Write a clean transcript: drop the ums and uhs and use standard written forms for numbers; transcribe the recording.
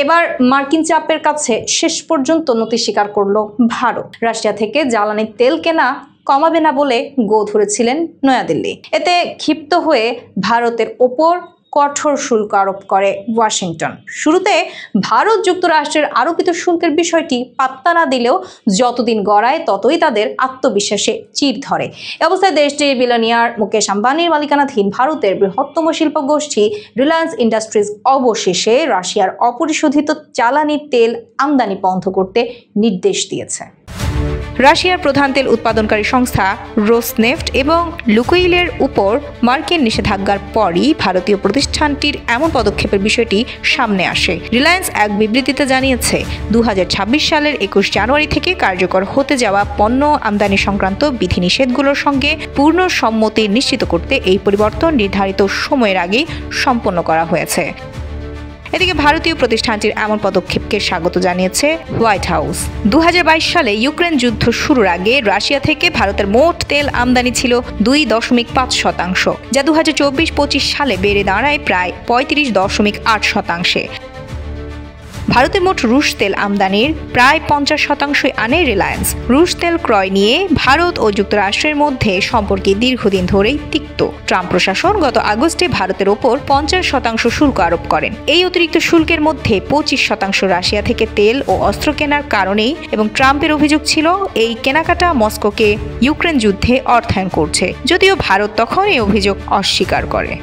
এবার মার্কিন চাপের কাছে শেষ পর্যন্ত নতি স্বীকার করল ভারত। রাশিয়া থেকে জ্বালানি তেল কেনা কমাবে না বলে গো ধরেছিলেন নয়াদিল্লি। এতে ক্ষিপ্ত হয়ে ভারতের ওপর কঠোর শুল্ক আরোপ করে ওয়াশিংটন। শুরুতে ভারত যুক্তরাষ্ট্রের আরোপিত শুল্কের বিষয়টি পাত্তা না দিলেও যতদিন গড়ায় ততই তাদের আত্মবিশ্বাসে চির ধরে। এ অবস্থায় দেশটির বিলিয়নিয়ার মুকেশ আম্বানির মালিকানাধীন ভারতের বৃহত্তম শিল্প গোষ্ঠী রিলায়েন্স ইন্ডাস্ট্রিজ অবশেষে রাশিয়ার অপরিশোধিত জ্বালানি তেল আমদানি বন্ধ করতে নির্দেশ দিয়েছে। রাশিয়ার প্রধান তেল উৎপাদনকারী সংস্থা রোসনেফট এবং লুকোইলের উপর মার্কিন নিষেধাজ্ঞার পরই ভারতীয় প্রতিষ্ঠানটির এমন পদক্ষেপের বিষয়টি সামনে আসে। রিলায়েন্স এক বিবৃতিতে জানিয়েছে, 2026 সালের 21 জানুয়ারি থেকে কার্যকর হতে যাওয়া পণ্য আমদানি সংক্রান্ত বিধিনিষেধগুলোর সঙ্গে পূর্ণ সম্মতি নিশ্চিত করতে এই পরিবর্তন নির্ধারিত সময়ের আগেই সম্পন্ন করা হয়েছে। এদিকে ভারতীয় প্রতিষ্ঠানটির এমন পদক্ষেপকে স্বাগত জানিয়েছে হোয়াইট হাউস। 2022 সালে ইউক্রেন যুদ্ধ শুরুর আগে রাশিয়া থেকে ভারতের মোট তেল আমদানি ছিল 2.5%, যা 2024-25 সালে বেড়ে দাঁড়ায় প্রায় 35.8%। ভারতের মোট রুশ তেল আমদানির প্রায় 50% আনে রিলায়েন্স। রুশ তেল ক্রয় নিয়ে ভারত ও যুক্তরাষ্ট্রের মধ্যে সম্পর্কে দীর্ঘদিন ধরেই তিক্ত। ট্রাম্প প্রশাসন গত আগস্টে ভারতের ওপর 50% শুল্ক আরোপ করেন। এই অতিরিক্ত শুল্কের মধ্যে 25% রাশিয়া থেকে তেল ও অস্ত্র কেনার কারণেই, এবং ট্রাম্পের অভিযোগ ছিল এই কেনাকাটা মস্কোকে ইউক্রেন যুদ্ধে অর্থায়ন করছে, যদিও ভারত তখন এই অভিযোগ অস্বীকার করে।